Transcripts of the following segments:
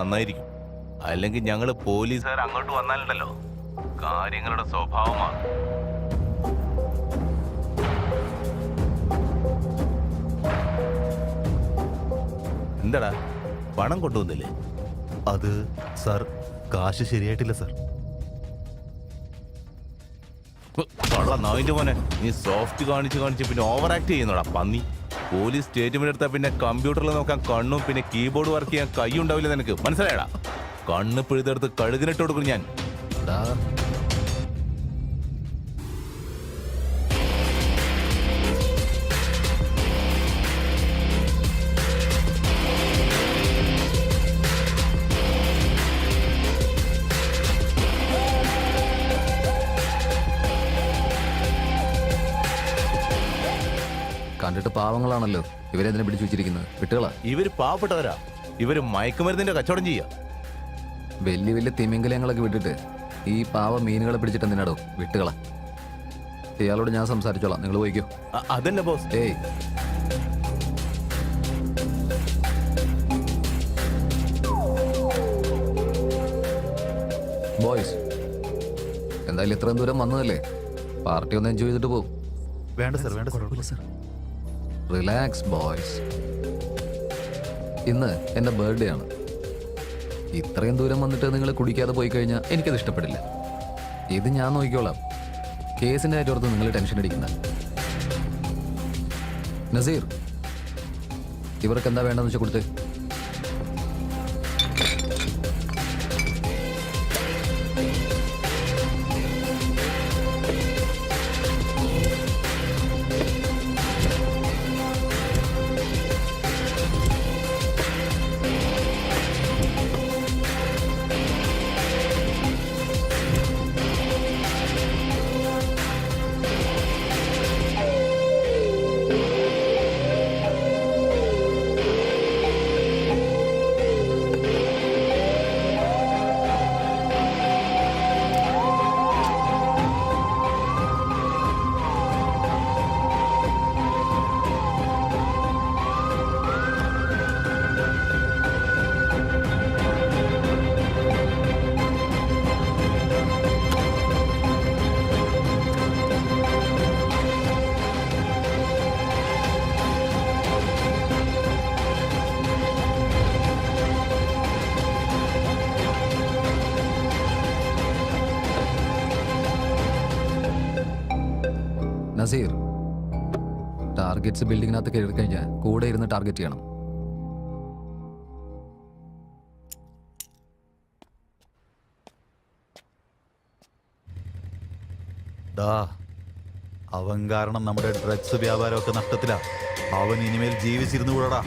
നന്നായിരിക്കും. അല്ലെങ്കിൽ ഞങ്ങൾ പോലീസുകാർ അങ്ങോട്ട് വന്നാലുണ്ടല്ലോ കാര്യങ്ങളുടെ സ്വഭാവമാണ്. എന്താടാ പണം കൊണ്ടുവന്നില്ലേ? അത് സാർ കാശ് ശരിയായിട്ടില്ല സാർ. നായിന്റെ മോനെ, നീ സോഫ്റ്റ് കാണിച്ച് പിന്നെ ഓവർ ആക്ട് ചെയ്യുന്നോടാ പന്നി. പോലീസ് സ്റ്റേറ്റ്മെന്റ് എടുത്താൽ പിന്നെ കമ്പ്യൂട്ടറിൽ നോക്കാൻ കണ്ണും പിന്നെ കീബോർഡ് വർക്ക് ചെയ്യാൻ കൈ ഉണ്ടാവില്ല. നിനക്ക് മനസ്സിലായടാ? കണ്ണ് പിഴുതെടുത്ത് കഴുകിനിട്ട് കൊടുക്കും ഞാൻ. കണ്ടിട്ട് പാവങ്ങളാണല്ലോ, ഇവരെന്തിനെ പിടിച്ചു വെച്ചിരിക്കുന്നത്? വിട്ടുകളാ. ഇവര് പാവപ്പെട്ടവരാ. ഇവര് മയക്കുമരുന്നിന്റെ കച്ചവടം ചെയ്യാ. വലിയ വലിയ തിമിംഗലങ്ങളൊക്കെ വിട്ടിട്ട് ഈ പാവ മീനുകളെ പിടിച്ചിട്ട് എന്തിനാടോ? വിട്ടുകളാ. ഇയാളോട് ഞാൻ സംസാരിച്ചോളാം, നിങ്ങൾ പോയിക്കോ. അതല്ല ബോസ്. ഏയ്, ബോയ്സ്, എന്തായാലും ഇത്രയും ദൂരം വന്നതല്ലേ, പാർട്ടി ഒന്ന് എൻജോയ് ചെയ്തിട്ട് പോകും. വേണ്ട സാർ, വേണ്ട സാർ. Relax boys. ഇന്ന് എൻ്റെ ബർത്ത്ഡേ ആണ്. ഇത്രയും ദൂരം വന്നിട്ട് നിങ്ങൾ കുടിക്കാതെ പോയി കഴിഞ്ഞാൽ എനിക്കത് ഇഷ്ടപ്പെടില്ല. ഇത് ഞാൻ നോക്കിക്കോളാം. കേസിൻ്റെ കാര്യോർത്ത് നിങ്ങൾ ടെൻഷൻ അടിക്കുന്ന. നസീർ, ഇവർക്ക് എന്താ വേണ്ടെന്ന് വെച്ചാൽ കൊടുത്ത്. നസീർ, ടാർഗറ്റ്സ് ബിൽഡിങ്ങിനകത്ത് കയറി കഴിഞ്ഞാൽ കൂടെ ഇരുന്ന് ടാർഗറ്റ് ചെയ്യണം. അവൻ കാരണം നമ്മുടെ ഡ്രഗ്സ് വ്യാപാരമൊക്കെ നഷ്ടത്തിലാ. അവൻ ഇനിമേൽ ജീവിച്ചിരുന്നു കൂടാ.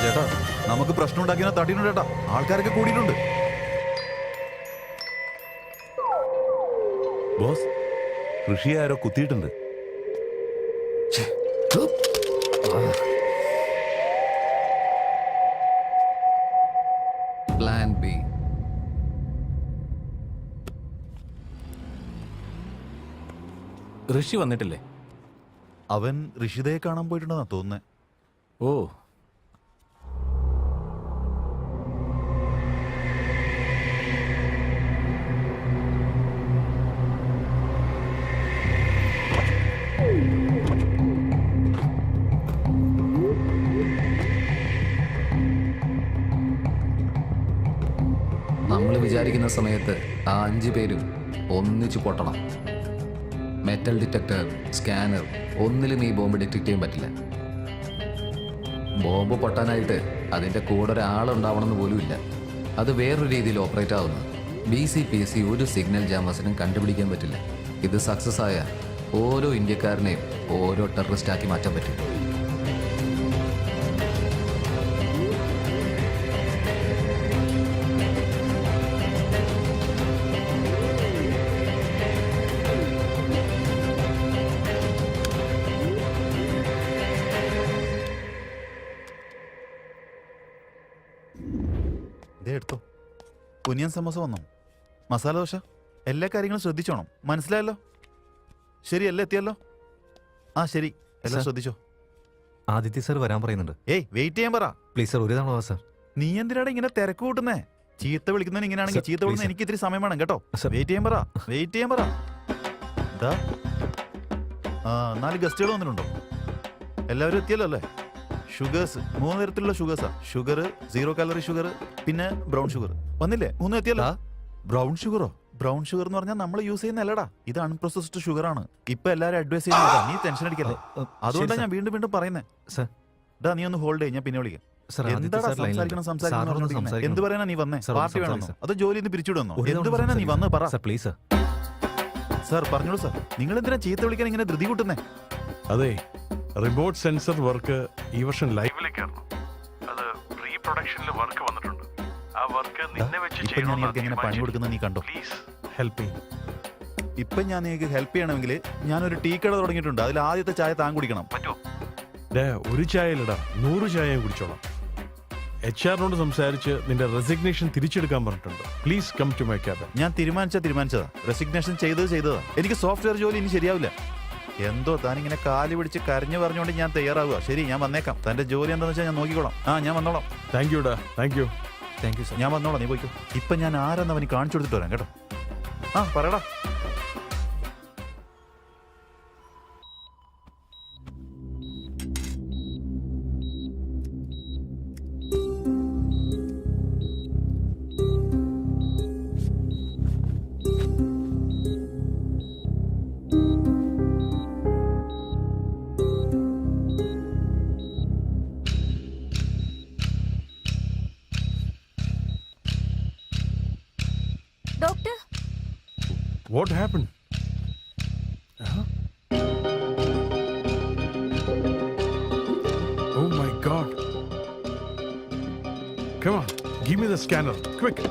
ചേട്ടാ, നമുക്ക് പ്രശ്നം ഉണ്ടാക്കിയ തട്ടിയിട്ടുണ്ട് ചേട്ടാ. ആൾക്കാരൊക്കെ കൂടിയിട്ടുണ്ട്. ബോസ്, കൃഷിയെ ആരോ കുത്തിയിട്ടുണ്ട്. Plan B. ഋഷി വന്നിട്ടില്ലേ? അവൻ ഋഷിതയെ കാണാൻ പോയിട്ടുണ്ടെന്നാ തോന്നുന്നേ. ഓ, നമ്മൾ വിചാരിക്കുന്ന സമയത്ത് ആ 5 പേരും ഒന്നിച്ചു പൊട്ടണം. മെറ്റൽ ഡിറ്റക്ടർ, സ്കാനർ, ഒന്നിലും ഈ ബോംബ് ഡിറ്റക്ട് ചെയ്യാൻ പറ്റില്ല. ബോംബ് പൊട്ടാനായിട്ട് അതിൻ്റെ കൂടെ ഒരാളുണ്ടാവണമെന്ന് പോലും ഇല്ല. അത് വേറൊരു രീതിയിൽ ഓപ്പറേറ്റ് ആവുന്നു. BCPC ഒരു സിഗ്നൽ ജാമേഴ്സിനും കണ്ടുപിടിക്കാൻ പറ്റില്ല. ഇത് സക്സസ് ആയ ഓരോ ഇന്ത്യക്കാരനെയും ഓരോ ടെററിസ്റ്റ് ആക്കി മാറ്റാൻ പറ്റും. ദേ എടുത്തോ. ഒനിയൻ സമോസ വന്നോ? മസാല ദോശ? എല്ലാ കാര്യങ്ങളും ശ്രദ്ധിച്ചോണം, മനസ്സിലായല്ലോ? ശരി, എല്ലാം എത്തിയല്ലോ? ആ ശരി, എല്ലാം സർ. ശ്രദ്ധിച്ചോ. ആദിത്യ സർ വരാൻ പറയുന്നുണ്ട്. ഏയ് വെയിറ്റ് ചെയ്യാൻ പറ. പ്ലീസ് സർ, ഒരു തവണ വാ സർ. നീ എന്തിനാണ് ഇങ്ങനെ തിരക്ക് കൂട്ടുന്നേ? ചീത്ത വിളിക്കുന്നതിന് ഇങ്ങനെയാണെങ്കിൽ സർ, ചീത്ത വിളിക്കുന്ന please, എനിക്ക് ഇത്തിരി സമയം വേണം കേട്ടോ. സർ. വെയിറ്റ് ചെയ്യാൻ പറ, വെയിറ്റ് ചെയ്യാൻ പറ. എന്താ 4 ഗസ്റ്റുകൾ വന്നിട്ടുണ്ടോ? എല്ലാവരും എത്തിയല്ലോ അല്ലേ? ഷുഗേഴ്സ് 3 തരത്തിലുള്ള ഷുഗേഴ്സാ. ഷുഗർ, 0 കാലറി ഷുഗർ, പിന്നെ ബ്രൗൺ ഷുഗർ. വന്നില്ലേ? 3 എത്തിയല്ലോ. ബ്രൗൺ ഷുഗറോ? ബ്രൗൺ ഷുഗർ എന്ന് പറഞ്ഞാൽ നമ്മൾ യൂസ് ചെയ്യുന്ന അല്ലടാ, ഇത് അൺപ്രോസസ്ഡ് ഷുഗർ ആണ്. ഇപ്പൊ എല്ലാവരും അഡ്വൈസ് ചെയ്യുന്നതാ. നീ ടെൻഷൻ അടിക്കല്ലേ. അതുകൊണ്ടാണ് ഞാൻ വീണ്ടും വീണ്ടും പറയുന്നേ. സർ. ഡാ നീ ഒന്ന് ഹോൾഡ് ചെയ്യും, ഞാൻ പിന്നെ വിളിക്കാം. സർ, ആദിത്യ എന്താടാ സർ ലൈനിലുണ്ട്. സംസാരിക്കണം സംസാരിക്കണം സാറിനോട് പറഞ്ഞോണ്ടിരിക്കുന്നെ? സംസാരിക്കണം. എന്ത് പറയാനാ നീ വന്നേ? സർ, പാർട്ടി വേണമെന്നോ സംസാരിക്കാം. അതോ ജോലി നിന്ന് പിരിച്ചുവിടുന്നോ? ഒരു എന്ത് തവണ പറയാനാ നീ വന്ന് പറ. Sir, please sir. സാർ പറഞ്ഞോളൂ സാർ. നിങ്ങൾ എന്തിനാ ചീത്ത വിളിക്കാൻ ഇങ്ങനെ ധൃതി കൂട്ടുന്നേ? അതെ, റിമോട്ട് സെൻസർ വർക്ക് ഈ വർഷം ലൈവിലേക്കായിരുന്നു. അത് പ്രീ പ്രൊഡക്ഷനിൽ വർക്ക് വന്നിട്ടുണ്ട്. ആ വർക്ക് നിന്നെ വെച്ച് ഇപ്പൊ ഞാൻ നിങ്ങൾക്ക് എങ്ങനെ പണി കൊടുക്കുന്നത് നീ കണ്ടോ? Please help me. ഇപ്പൊ ഞാൻ നിങ്ങൾക്ക് ഹെൽപ്പ് ചെയ്യണമെങ്കിൽ ഞാനൊരു ടീ കട തുടങ്ങിയിട്ടുണ്ട്. അതിൽ ആദ്യത്തെ ചായ താൻ കുടിക്കണം. പറ്റുമോ? ഒരു ചായയിലിടാ, 100 ചായയും കുടിച്ചോളാം. HR സംസാരിച്ച് നിന്റെ റെസിഗ്നേഷൻ തിരിച്ചെടുക്കാൻ പറഞ്ഞിട്ടുണ്ട്. Please come to my cabin. ഞാൻ തീരുമാനിച്ചതാ. റെസിഗ്നേഷൻ ചെയ്തതാ. എനിക്ക് സോഫ്റ്റ്വെയർ ജോലി ഇനി ശരിയാവില്ല. എന്തോ താനിങ്ങനെ കാല് പിടിച്ച് കരഞ്ഞു പറഞ്ഞുകൊണ്ട് ഞാൻ തയ്യാറാവുക. ശരി, ഞാൻ വന്നേക്കാം. തന്റെ ജോലി എന്താണെന്ന് വെച്ചാൽ ഞാൻ നോക്കിക്കോളാം. ഞാൻ വന്നോളാം. താങ്ക് യുടാ, thank you. Thank you sir. ഞാൻ വന്നോളാം, നീ പോയിക്കോ. ഇപ്പൊ ഞാൻ ആരെന്ന് അവന് കാണിച്ചു കൊടുത്തിട്ട് വരാം കേട്ടോ. പറയടാ. Doctor, What happened? Oh my God. Come on, give me the scanner, quick.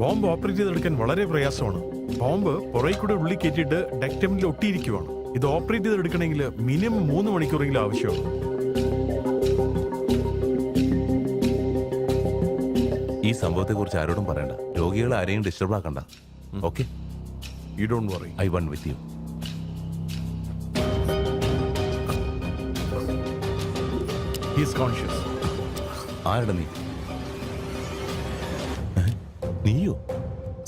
Bomb operate ചെയ്തെടുക്കാൻ വളരെ പ്രയാസമാണ്. ബോംബ് പുറകെ കൂടെ ഉള്ളിൽ കയറ്റിയിട്ട് ഡെക്ടമിൽ ഒട്ടിയിരിക്കുവാണ്. ഇത് ഓപ്പറേറ്റ് ചെയ്തെടുക്കണമെങ്കിൽ മിനിമം 3 മണിക്കൂറെങ്കിലും ആവശ്യമാണ്. ഈ സംഭവത്തെ കുറിച്ച് ആരോടും പറയണ്ട. രോഗികളെ ആരെയും ഡിസ്റ്റർബ് ആക്കണ്ട. Okay, you don't worry. I one with you. He is conscious. ആരുടെ നീ? നീയോ?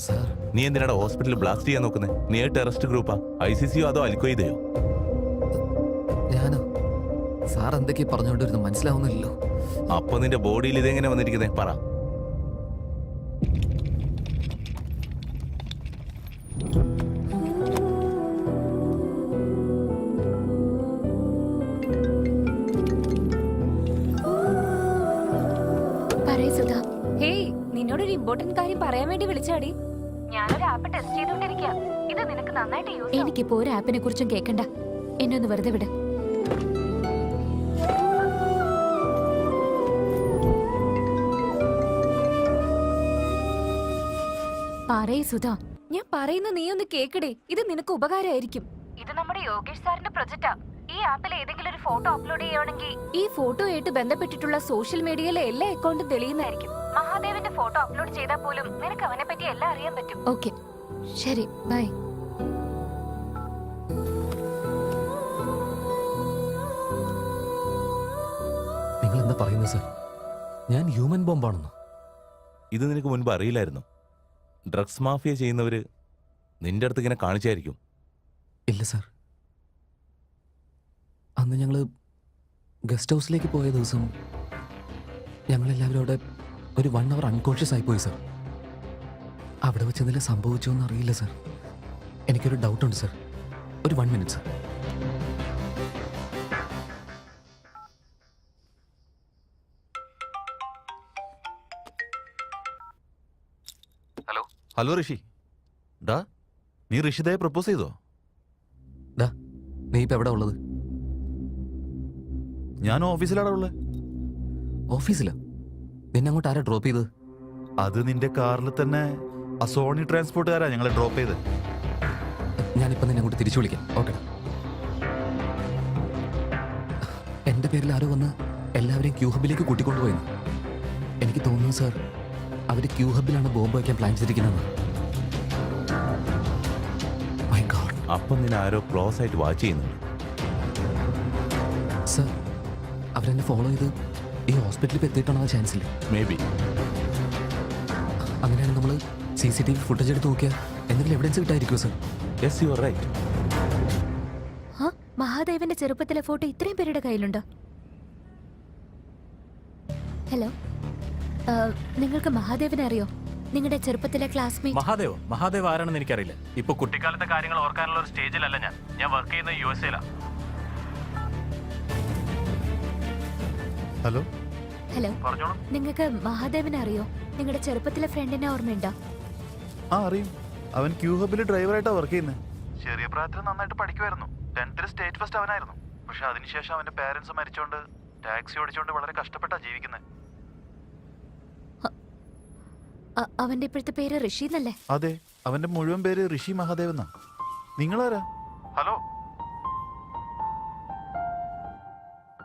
സാർ, നീ എന്തിനാടാ ഹോസ്പിറ്റലിൽ ബ്ലാസ്റ്റ് ചെയ്യാൻ നോക്കുന്നത്? നീ ടെററിസ്റ്റ് ഗ്രൂപ്പാ? ICC അതോ അൽഖ്വയ്ദയോ? ഞാനോ? സാർ എന്തൊക്കെയാ പറഞ്ഞുകൊണ്ടിരുന്നു മനസ്സിലാവുന്നില്ലല്ലോ. അപ്പൊ നിന്റെ ബോഡിയിൽ ഇതെങ്ങനെ വന്നിരിക്കുന്നേ? പറ. പറയ് സുധാ. ഹേയ്, നിന്നോടൊരു ഇമ്പോർട്ടന്റ് കാര്യം പറയാൻ വേണ്ടി വിളിച്ചാടി. ഞാനൊരു ആപ്പ് ടെസ്റ്റ് ചെയ്തോണ്ടിരിക്കുക. ഇത് നിനക്ക് നന്നായിട്ട് യൂസ് ആവും. എനിക്കിപ്പോ ഒരു ആപ്പിനെ കുറിച്ചും കേൾക്കണ്ട. എന്നെ ഒന്ന് വെറുതെ വിട്. പറയ് സുധാ. ഞാൻ പറയുന്ന നീ ഒന്ന് കേക്കടേ. ഇത് നിനക്ക് ഉപകാരമായിരിക്കും. ഇത് നമ്മുടെ യോഗേഷ് സാറിന്റെ പ്രൊജക്റ്റാ. ഈ ആപ്പിൽ ഏതെങ്കിലും ഒരു ഫോട്ടോ അപ്ലോഡ് ചെയ്യുകയാണെങ്കിൽ ഈ ഫോട്ടോ ആയിട്ട് ബന്ധപ്പെട്ടിട്ടുള്ള സോഷ്യൽ മീഡിയയിലെ എല്ലാ അക്കൗണ്ടും തെളിയുന്നതായിരിക്കും. മഹാദേവന്റെ ഫോട്ടോ അപ്ലോഡ് ചെയ്താൽ പോലും നിനക്ക് അവനെ പറ്റി എല്ലാം അറിയാൻ പറ്റും. ഓക്കെ, ശരി, ബൈ. നിങ്ങൾ എന്താ പറയുന്നത് സർ? ഞാൻ ഹ്യൂമൻ ബോംബാണെന്നോ? ഇത് നിനക്ക് മുൻപ് അറിയില്ലായിരുന്നു? ഡ്രഗ്സ് മാഫിയ ചെയ്യുന്നവര് നിന്റെ അടുത്ത് ഇങ്ങനെ കാണിച്ചായിരിക്കും. ഇല്ല സർ. അന്ന് ഞങ്ങൾ ഗസ്റ്റ് ഹൗസിലേക്ക് പോയ ദിവസം ഞങ്ങളെല്ലാവരും അവിടെ ഒരു 1 hour അൺകോൺഷ്യസ് ആയിപ്പോയി സർ. അവിടെ വെച്ച് എന്തെങ്കിലും സംഭവിച്ചോ എന്ന് അറിയില്ല സർ. എനിക്കൊരു ഡൗട്ടുണ്ട് സർ. ഒരു 1 minute സർ. ഹലോ ഹലോ ഋഷി. ഡാ, നീ ഋഷിതയെ പ്രപ്പോസ് ചെയ്തോ? ഡാ നീ ഇപ്പം എവിടെ ഉള്ളത്? ഞാൻ ഓഫീസിലാടാ ഉള്ളത്. ഓഫീസിലോ? നിന്നെ അങ്ങോട്ട് ആരാ ഡ്രോപ്പ് ചെയ്തത്? അത് നിന്റെ കാറിൽ തന്നെ ആ സോണി ട്രാൻസ്പോർട്ടുകാരാ ഞങ്ങളെ ഡ്രോപ്പ് ചെയ്ത്. ഞാനിപ്പം നിന്നെ അങ്ങോട്ട് തിരിച്ചു വിളിക്കാം. ഓക്കെ. എൻ്റെ പേരിൽ ആരോ വന്ന് എല്ലാവരെയും ക്യൂ ഹബിലേക്ക് കൂട്ടിക്കൊണ്ടുപോയെന്ന് എനിക്ക് തോന്നുന്നു സാർ. അവർ ക്യൂ ഹബിലാണ് ബോംബ് വയ്ക്കാൻ പ്ലാൻ ചെയ്തിരിക്കുന്നത്. My god. അപ്പം നിന്നെ ആരോ ക്ലോസ് ആയിട്ട് വാച്ച് ചെയ്യുന്നുണ്ട്. സാർ അവരെന്നെ ഫോളോ ചെയ്ത് ഈ ഹോസ്പിറ്റലിൽ എത്തിയിട്ടുള്ള ചാൻസ് ഇല്ല. Maybe. അങ്ങനെയാണെങ്കിൽ നമ്മൾ CCTV ഫുട്ടേജ് എടുത്ത് നോക്കിയാൽ എന്തെങ്കിലും എവിഡൻസ് കിട്ടായിരിക്കുമോ sir? Yes, you are right. ആ മഹാദേവന്റെ ചെറുപ്പത്തിലെ ഫോട്ടോ ഇത്രയും പേരുടെ കയ്യിലുണ്ടോ? ഹലോ, നിങ്ങൾക്ക് മഹാദേവനെ അറിയോ? നിങ്ങളുടെ ചെറുപ്പത്തിലെ ക്ലാസ്മേറ്റ്. മഹാദേവ് ആരാണെന്ന് എനിക്കറിയില്ല. ഇപ്പൊ കുട്ടിക്കാലത്തെ കാര്യങ്ങൾ ഓർക്കാനുള്ള ഒരു സ്റ്റേജിലല്ല ഞാൻ വർക്ക് ചെയ്യുന്ന USA. ഹലോ. ഹലോ, നിങ്ങൾക്ക് മഹാദേവനെ അറിയോ? നിങ്ങളുടെ ചെറുപ്പത്തിലെ ഫ്രണ്ടിനെ ഓർമ്മയുണ്ടോ? ആ അറിയും. അവൻ ക്യൂ ഹബിൽ ഡ്രൈവറായിട്ടാ വർക്ക് ചെയ്യുന്നത്. ചെറിയ പ്രായത്തിൽ നന്നായിട്ട് പഠിക്കുമായിരുന്നു. 10th state first അവനായിരുന്നു. പക്ഷെ അതിനുശേഷം അവന്റെ പേരൻസ് മരിച്ചോണ്ട് ടാക്സി ഓടിച്ചോണ്ട് വളരെ കഷ്ടപ്പെട്ടാ ജീവിക്കുന്നത്. അവന്റെ ഇപ്പോഴത്തെ പേര് ഋഷി എന്നല്ലേ? അതെ, അവന്റെ മുഴുവൻ പേര് ഋഷി മഹാദേവ് എന്നാ. നിങ്ങളാരാ? ഹലോ.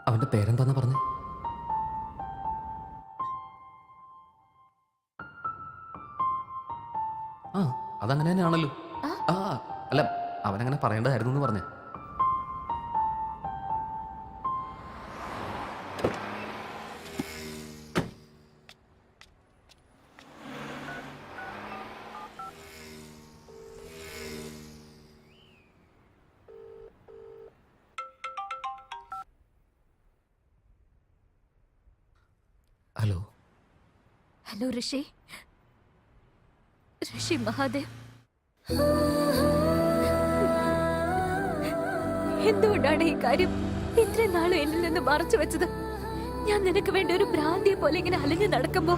അവൻ്റെ പേരെന്താന്നാ പറഞ്ഞേ? ആ അതങ്ങനെ തന്നെയാണല്ലോ. ആ അല്ല, അവനങ്ങനെ പറയേണ്ടതായിരുന്നു എന്ന് പറഞ്ഞേ. ഹലോ. ഹലോ ഋഷി. ഋഷി മഹാദേവ്, എന്തുകൊണ്ടാണ് ഈ കാര്യം ഇത്രയും നാളും എന്നിൽ നിന്ന് മറച്ചു വെച്ചത്? ഞാൻ നിനക്ക് വേണ്ടി ഒരു ഭ്രാന്തിയെ പോലെ ഇങ്ങനെ അലഞ്ഞു നടക്കുമ്പോ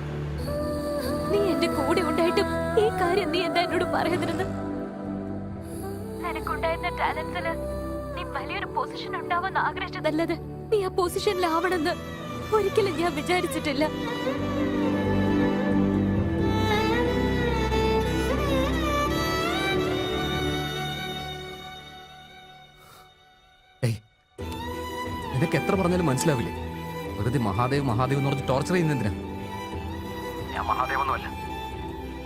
നീ എന്റെ കൂടെ ഉണ്ടായിട്ടും ഈ കാര്യം നീ എന്താ എന്നോട് പറയുന്നിരുന്നു? നിനക്കുണ്ടായിരുന്ന ടാലന്റ്സിന് നീ വലിയൊരു പൊസിഷൻ ഉണ്ടാവാൻ ആഗ്രഹിച്ചതല്ലത്. നീ ആ പൊസിഷനിലാവണമെന്ന് ഒരിക്കലും ഞാൻ വിചാരിച്ചിട്ടില്ല. നിനക്ക് എത്ര പറഞ്ഞാലും മനസ്സിലാവില്ലേ? വെറുതെ മഹാദേവ് മഹാദേവ് എന്ന് പറഞ്ഞ് ടോർച്ചർ ചെയ്യുന്ന എന്തിനാ? ഞാൻ മഹാദേവൊന്നുമല്ല.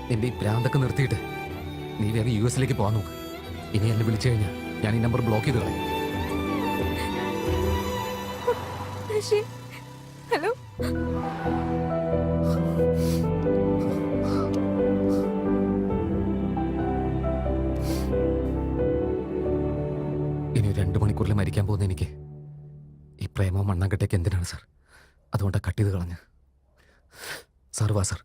നിന്റെ ഈ ഭ്രാന്തൊക്കെ നിർത്തിയിട്ട് നീ വേറെ US പോകാൻ നോക്ക്. ഇനി എന്നെ വിളിച്ചു കഴിഞ്ഞാൽ ഞാൻ ഈ നമ്പർ ബ്ലോക്ക് ചെയ്ത് കളയും. ഋഷി, ഹലോ. ഇനി 2 മണിക്കൂറിൽ മരിക്കാൻ പോകുന്ന എനിക്ക് ഈ പ്രേമവും മണ്ണാങ്കട്ടയൊക്കെ എന്തിനാണ് സാർ? അതുകൊണ്ടാണ് കട്ട് ചെയ്ത് കളഞ്ഞ്. സാർ വാ സാർ.